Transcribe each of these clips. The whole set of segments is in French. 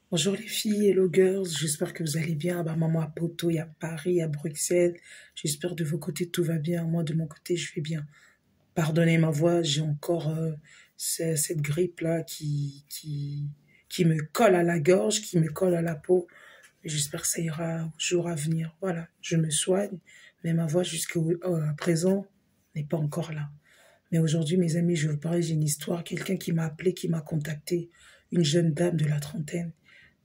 Bonjour les filles, hello girls, j'espère que vous allez bien. Bah, maman à Poto, il y a Paris, à Bruxelles. J'espère de vos côtés tout va bien. Moi de mon côté, je vais bien. Pardonnez ma voix, j'ai encore cette grippe-là qui me colle à la gorge, qui me colle à la peau. J'espère que ça ira au jour à venir. Voilà, je me soigne, mais ma voix jusqu'à présent n'est pas encore là. Mais aujourd'hui, mes amis, je vais vous parler d'une histoire. Quelqu'un qui m'a appelé, qui m'a contacté, une jeune dame de la trentaine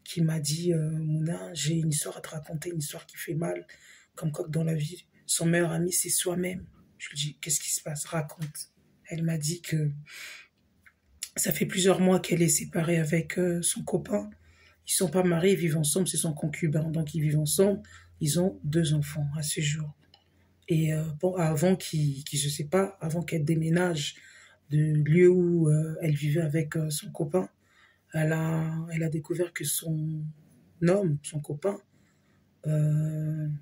qui m'a dit Mouna, j'ai une histoire à te raconter, une histoire qui fait mal, comme quoi que dans la vie, son meilleur ami, c'est soi-même. Je lui dis, qu'est-ce qui se passe? Raconte. Elle m'a dit que ça fait plusieurs mois qu'elle est séparée avec son copain. Ils sont pas mariés, ils vivent ensemble, c'est son concubin. Donc ils vivent ensemble, ils ont 2 enfants à ce jour. Et bon, avant je sais pas, avant qu'elle déménage de lieu où elle vivait avec son copain, elle a découvert que son homme, son copain,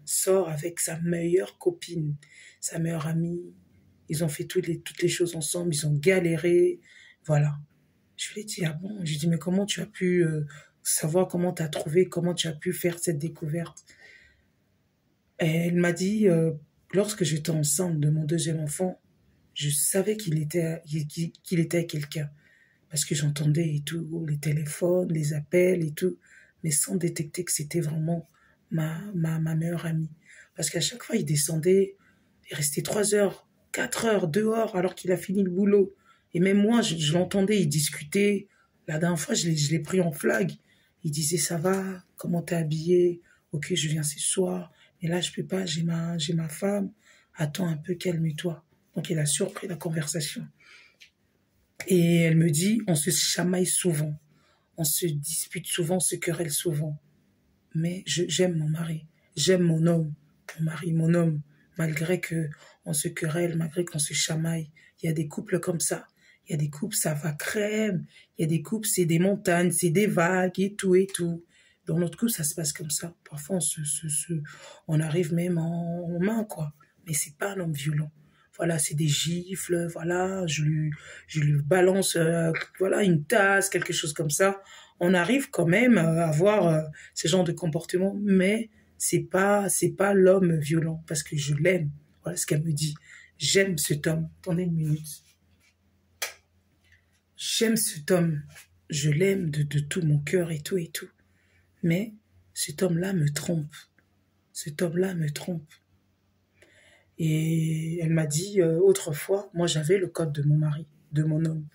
sort avec sa meilleure copine, sa meilleure amie. Ils ont fait toutes les choses ensemble, ils ont galéré. Voilà. Je lui ai dit, ah bon? Je lui ai dit, mais comment tu as pu savoir, comment tu as trouvé, comment tu as pu faire cette découverte? Et elle m'a dit, lorsque j'étais enceinte de mon deuxième enfant, je savais qu'il était avec quelqu'un. Parce que j'entendais et tout, les téléphones, les appels et tout, mais sans détecter que c'était vraiment ma meilleure amie. Parce qu'à chaque fois, il descendait, il restait 3 heures, 4 heures dehors alors qu'il a fini le boulot. Et même moi, je l'entendais, il discutait. La dernière fois, je l'ai pris en flag. Il disait, ça va, comment t'es habillé? Ok, je viens ce soir. Mais là, je peux pas, j'ai ma femme. Attends un peu, calme-toi. Donc, il a surpris la conversation. Et elle me dit, on se chamaille souvent, on se dispute souvent, on se querelle souvent. Mais j'aime mon mari, j'aime mon homme, mon mari, mon homme, malgré que on se querelle, malgré qu'on se chamaille. Il y a des couples comme ça. Il y a des couples, ça va crème. Il y a des couples, c'est des montagnes, c'est des vagues et tout et tout. Dans notre couple, ça se passe comme ça. Parfois, on arrive même en main, quoi. Mais c'est pas un homme violent. Voilà, c'est des gifles, voilà, je lui balance, voilà, une tasse, quelque chose comme ça. On arrive quand même à avoir ce genre de comportement, mais c'est pas l'homme violent, parce que je l'aime. Voilà ce qu'elle me dit. J'aime cet homme. Attendez une minute. J'aime cet homme. Je l'aime de tout mon cœur et tout et tout. Mais cet homme-là me trompe. Cet homme-là me trompe. Et elle m'a dit, autrefois, moi j'avais le code de mon mari, de mon homme.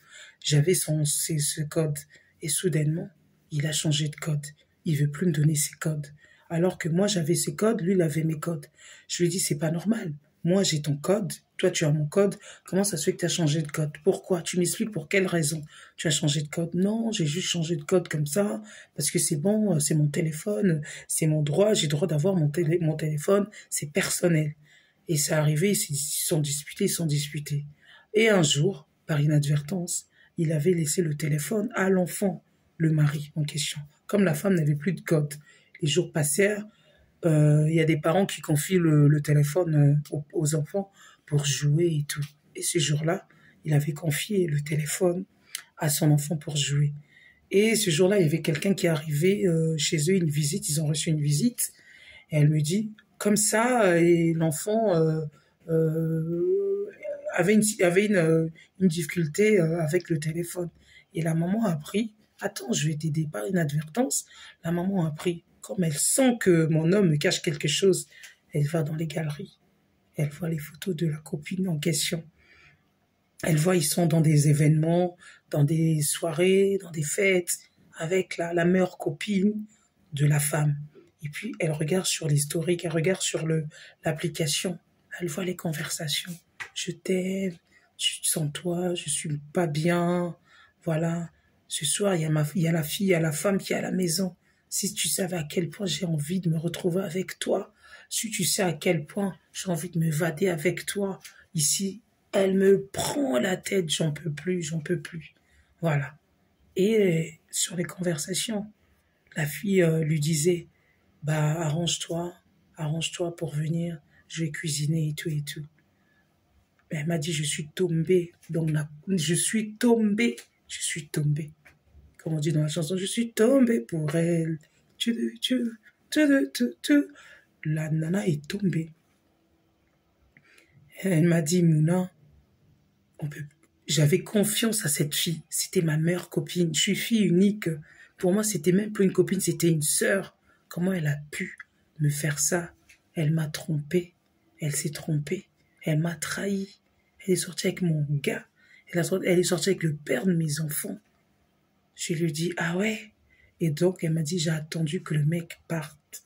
J'avais ce code. Et soudainement, il a changé de code. Il veut plus me donner ses codes. Alors que moi j'avais ses codes, lui il avait mes codes. Je lui ai dit, c'est pas normal. Moi j'ai ton code, toi tu as mon code. Comment ça se fait que tu as changé de code? Pourquoi? Tu m'expliques pour quelle raison tu as changé de code? Non, j'ai juste changé de code comme ça, parce que c'est bon, c'est mon téléphone, c'est mon droit, j'ai le droit d'avoir mon téléphone, c'est personnel. Et ça arrivait, ils se sont disputés, ils se sont disputés. Et un jour, par inadvertance, il avait laissé le téléphone à l'enfant, le mari en question. Comme la femme n'avait plus de code, les jours passèrent, il y a des parents qui confient le téléphone aux enfants pour jouer et tout. Et ce jour-là, il avait confié le téléphone à son enfant pour jouer. Et ce jour-là, il y avait quelqu'un qui est arrivé chez eux, une visite, ils ont reçu une visite, et elle me dit, comme ça, et l'enfant avait une difficulté avec le téléphone. Et la maman a pris, attends, je vais t'aider par inadvertance, la maman a pris, comme elle sent que mon homme me cache quelque chose, elle va dans les galeries, elle voit les photos de la copine en question. Elle voit, ils sont dans des événements, dans des soirées, dans des fêtes, avec la meilleure copine de la femme. Et puis, elle regarde sur l'historique, elle regarde sur l'application, elle voit les conversations. Je t'aime, sans toi, je suis pas bien. Voilà. Ce soir, il y a la fille, il y a la femme qui est à la maison. Si tu savais à quel point j'ai envie de me retrouver avec toi, si tu sais à quel point j'ai envie de me vader avec toi, ici, elle me prend la tête, j'en peux plus, j'en peux plus. Voilà. Et sur les conversations, la fille lui disait, bah arrange-toi pour venir, je vais cuisiner et tout et tout. Elle m'a dit, je suis tombée, je suis tombée. comme on dit dans la chanson, je suis tombée pour elle. Tu. La nana est tombée. Elle m'a dit, Mouna, on peut... j'avais confiance à cette fille. C'était ma meilleure copine. Je suis fille unique. Pour moi, c'était même pas une copine, c'était une sœur. Comment elle a pu me faire ça? Elle m'a trompée. Elle s'est trompée. Elle m'a trahi. Elle est sortie avec mon gars. Elle est sortie avec le père de mes enfants. Je lui ai dit, ah ouais? Et donc, elle m'a dit, j'ai attendu que le mec parte.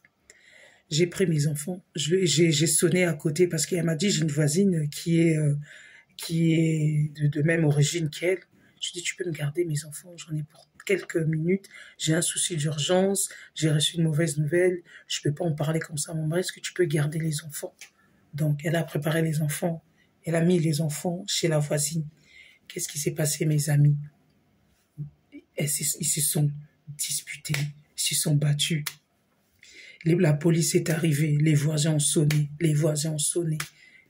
J'ai pris mes enfants. J'ai sonné à côté parce qu'elle m'a dit, j'ai une voisine qui est de même origine qu'elle. Je lui ai dit, tu peux me garder mes enfants? J'en ai pour quelques minutes. J'ai un souci d'urgence. J'ai reçu une mauvaise nouvelle. Je peux pas en parler comme ça à mon mari. Est-ce que tu peux garder les enfants? Donc, elle a préparé les enfants. Elle a mis les enfants chez la voisine. Qu'est-ce qui s'est passé, mes amis? Ils se sont disputés. Ils se sont battus. La police est arrivée. Les voisins ont sonné. Les voisins ont sonné.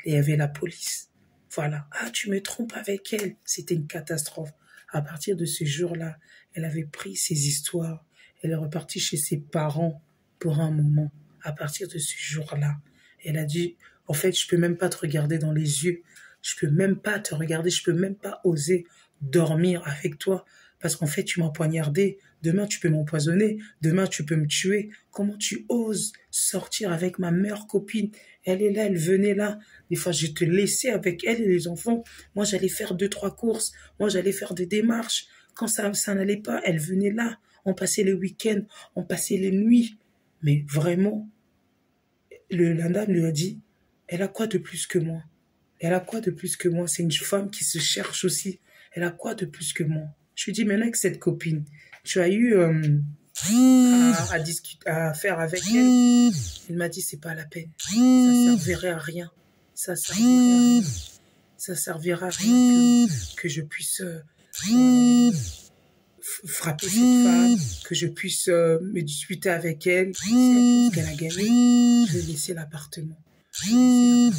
Et il y avait la police. Voilà. Ah, tu me trompes avec elle. C'était une catastrophe. À partir de ce jour-là, elle avait pris ses histoires. Elle est repartie chez ses parents pour un moment. À partir de ce jour-là, elle a dit, en fait, je peux même pas te regarder dans les yeux. Je peux même pas te regarder. Je peux même pas oser dormir avec toi. Parce qu'en fait, tu m'as poignardé. Demain, tu peux m'empoisonner. Demain, tu peux me tuer. Comment tu oses sortir avec ma meilleure copine? Elle est là, elle venait là. Des fois, je te laissais avec elle et les enfants. Moi, j'allais faire 2, 3 courses. Moi, j'allais faire des démarches. Quand ça n'allait pas, elle venait là. On passait les week-ends, on passait les nuits. Mais vraiment, la dame lui a dit, elle a quoi de plus que moi? Elle a quoi de plus que moi? C'est une femme qui se cherche aussi. Elle a quoi de plus que moi? Je lui dis, maintenant avec cette copine, tu as eu à discuter, à faire avec elle. Elle m'a dit, c'est pas la peine. Ça servirait à rien. Ça servirait à rien. Ça servira à rien que je puisse frapper cette femme, que je puisse me disputer avec elle. Si elle pense qu'elle a gagné, je vais laisser l'appartement. Si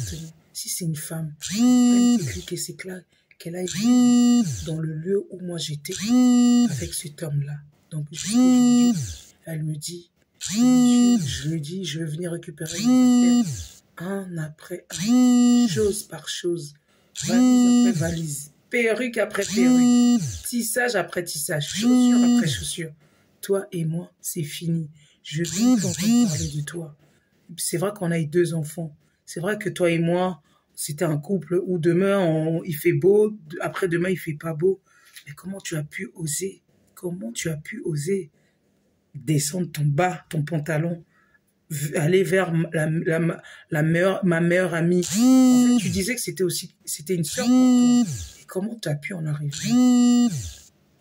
c'est une femme, c'est clair qu'elle aille vivre dans le lieu où moi j'étais avec cet homme-là. Donc jusqu'aujourd'hui, elle me dit, je lui dis, je vais venir récupérer mes affaires un après un, chose par chose, valise après valise, perruque après perruque, tissage après tissage, chaussure après chaussure. Toi et moi, c'est fini. Je veux entendre parler de toi. C'est vrai qu'on a eu 2 enfants. C'est vrai que toi et moi, c'était un couple où demain il fait beau, après-demain il fait pas beau. Mais comment tu as pu oser? Comment tu as pu oser descendre ton pantalon, aller vers ma meilleure amie? En fait, tu disais que c'était une sœur pour toi. Et comment tu as pu en arriver?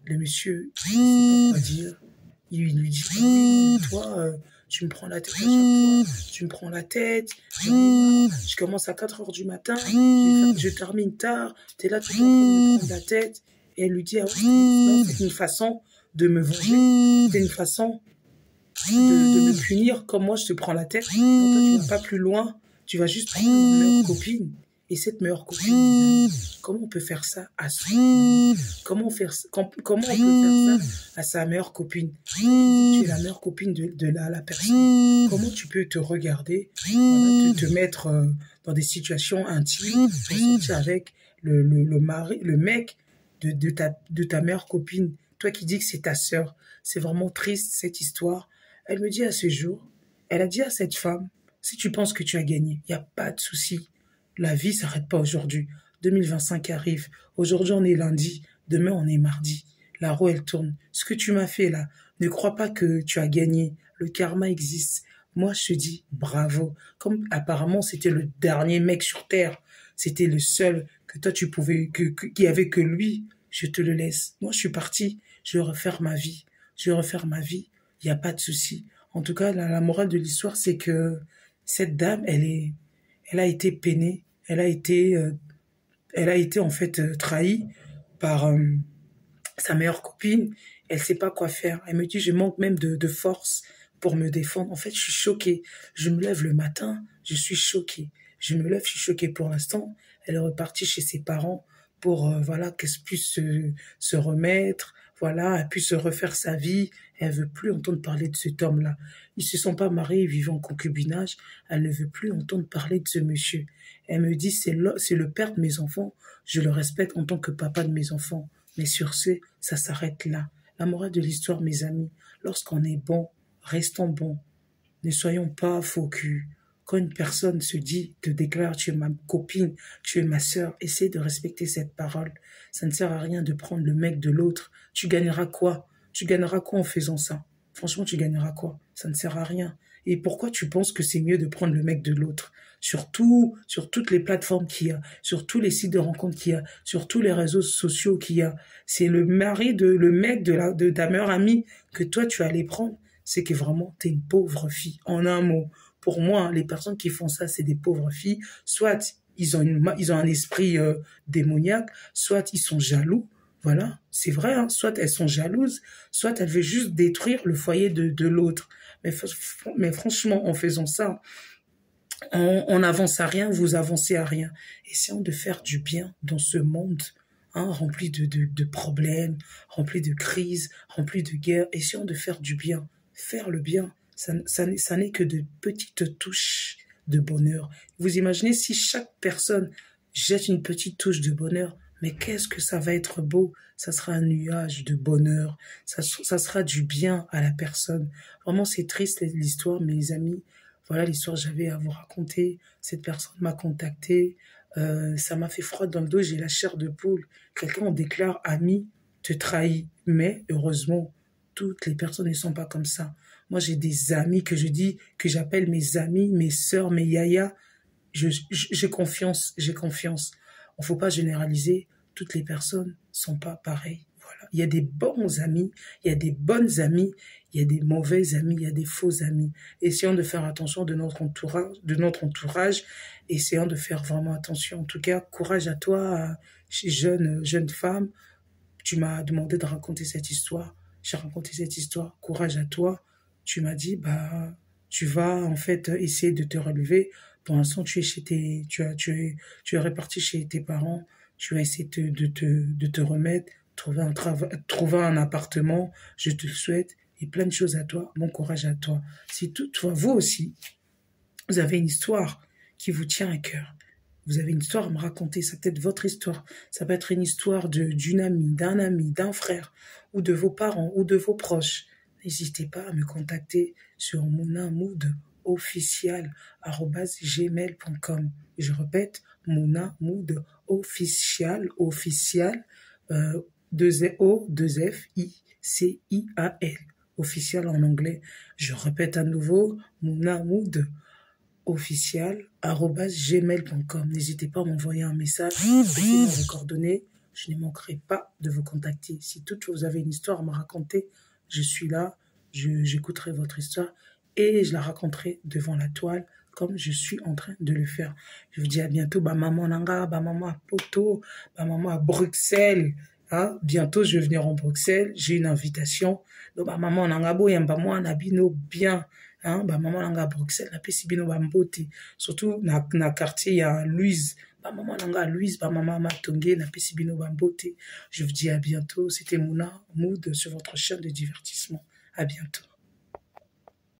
Le monsieur, il ne sait pas quoi dire. Il lui dit, oui, toi, tu me prends la tête à chaque fois, tu me prends la tête, je commence à 4 heures du matin, je termine tard, tu es là tout le temps en train de me prendre la tête. Et elle lui dit, ah oui, c'est une façon de me venger, c'est une façon de me punir, comme moi je te prends la tête, donc toi tu vas pas plus loin, tu vas juste prendre ma meilleure copine. Et cette meilleure copine, comment on peut faire ça à son comment on peut faire ça à sa meilleure copine? Tu es la meilleure copine de la personne. Comment tu peux te regarder, voilà, te mettre dans des situations intimes pour sortir avec le mec de ta meilleure copine? Toi qui dis que c'est ta sœur, c'est vraiment triste cette histoire. Elle me dit à ce jour, elle a dit à cette femme, si tu penses que tu as gagné, il n'y a pas de souci. La vie s'arrête pas aujourd'hui. 2025 arrive. Aujourd'hui, on est lundi. Demain, on est mardi. La roue, elle tourne. Ce que tu m'as fait là, ne crois pas que tu as gagné. Le karma existe. Moi, je te dis bravo. Comme apparemment, c'était le dernier mec sur Terre. C'était le seul que toi, tu pouvais, qu'il y avait que lui. Je te le laisse. Moi, je suis parti. Je vais refaire ma vie. Je vais refaire ma vie. Il n'y a pas de souci. En tout cas, la morale de l'histoire, c'est que cette dame, elle a été peinée, elle a été en fait trahie par sa meilleure copine. Elle sait pas quoi faire. Elle me dit, je manque même de force pour me défendre. En fait, je suis choquée. Je me lève le matin, je suis choquée. Je me lève, je suis choquée pour l'instant. Elle est repartie chez ses parents pour voilà qu'elle puisse se remettre. voilà, elle puisse refaire sa vie. Elle veut plus entendre parler de cet homme-là. Ils se sont pas mariés, ils vivent en concubinage. Elle ne veut plus entendre parler de ce monsieur. Elle me dit, c'est le père de mes enfants. Je le respecte en tant que papa de mes enfants. Mais sur ce, ça s'arrête là. La morale de l'histoire, mes amis, lorsqu'on est bon, restons bons. Ne soyons pas faux cul. Quand une personne se dit, te déclare, tu es ma copine, tu es ma sœur, essaie de respecter cette parole. Ça ne sert à rien de prendre le mec de l'autre. Tu gagneras quoi? Tu gagneras quoi en faisant ça? Franchement, tu gagneras quoi? Ça ne sert à rien. Et pourquoi tu penses que c'est mieux de prendre le mec de l'autre? Surtout sur toutes les plateformes qu'il y a, sur tous les sites de rencontres qu'il y a, sur tous les réseaux sociaux qu'il y a. C'est le mec de ta meilleure amie que toi tu allais prendre. C'est que vraiment, t'es une pauvre fille. En un mot. Pour moi, les personnes qui font ça, c'est des pauvres filles. Soit ils ont un esprit démoniaque, soit ils sont jaloux. Voilà, c'est vrai. Hein, soit elles sont jalouses, soit elles veulent juste détruire le foyer de l'autre. Mais franchement, en faisant ça, on n'avance à rien, vous avancez à rien. Essayons de faire du bien dans ce monde rempli de problèmes, rempli de crises, rempli de guerres. Essayons de faire du bien. Faire le bien, ça n'est que de petites touches de bonheur. Vous imaginez si chaque personne jette une petite touche de bonheur, mais qu'est-ce que ça va être beau? Ça sera un nuage de bonheur, ça sera du bien à la personne. Vraiment, c'est triste l'histoire, mes amis. Voilà l'histoire que j'avais à vous raconter. Cette personne m'a contacté, ça m'a fait froid dans le dos, j'ai la chair de poule. Quelqu'un, on déclare ami, te trahit, mais heureusement, toutes les personnes ne sont pas comme ça. Moi, j'ai des amis que je dis, que j'appelle mes amis, mes sœurs, mes yayas. J'ai confiance, j'ai confiance. On ne faut pas généraliser. Toutes les personnes sont pas pareilles. Voilà. Il y a des bons amis, il y a des bonnes amies, il y a des mauvais amis, il y a des faux amis. Essayons de faire attention de notre entourage. Essayons de faire vraiment attention. En tout cas, courage à toi, jeune femme. Tu m'as demandé de raconter cette histoire. J'ai raconté cette histoire. Courage à toi. Tu m'as dit, bah, tu vas en fait essayer de te relever. Pour l'instant, tu es réparti chez tes parents. Tu vas essayer de te remettre, trouver un appartement. Je te le souhaite et plein de choses à toi. Bon courage à toi. Si toutefois, vous aussi, vous avez une histoire qui vous tient à cœur. Vous avez une histoire à me raconter, ça peut être votre histoire, ça peut être une histoire d'une amie, d'un ami, d'un frère, ou de vos parents, ou de vos proches. N'hésitez pas à me contacter sur monamoodofficial@gmail.com. Je répète, monamoodofficial, deux O, deux F, I, C, I, A, L, official en anglais. Je répète à nouveau, monamoodofficial@gmail.com. N'hésitez pas à m'envoyer un message, laissez-moi vos coordonnées, je ne manquerai pas de vous contacter. Si toutefois vous avez une histoire à me raconter, je suis là, j'écouterai votre histoire et je la raconterai devant la toile comme je suis en train de le faire. Je vous dis à bientôt, bah maman Nanga, bah maman à Poto, bah maman à Bruxelles. Hein? Bientôt, je vais venir en Bruxelles, j'ai une invitation. Donc, bah maman Nanga, boyamba moi, nabino bien. Hein? Bah maman Nanga à Bruxelles, na pesi bino bambote. Surtout, na quartier, il y a Louise. Bah maman Nanga Louise, bah maman Matongue, na pesi bino bambote. Je vous dis à bientôt. C'était Mouna Mood sur votre chaîne de divertissement. À bientôt.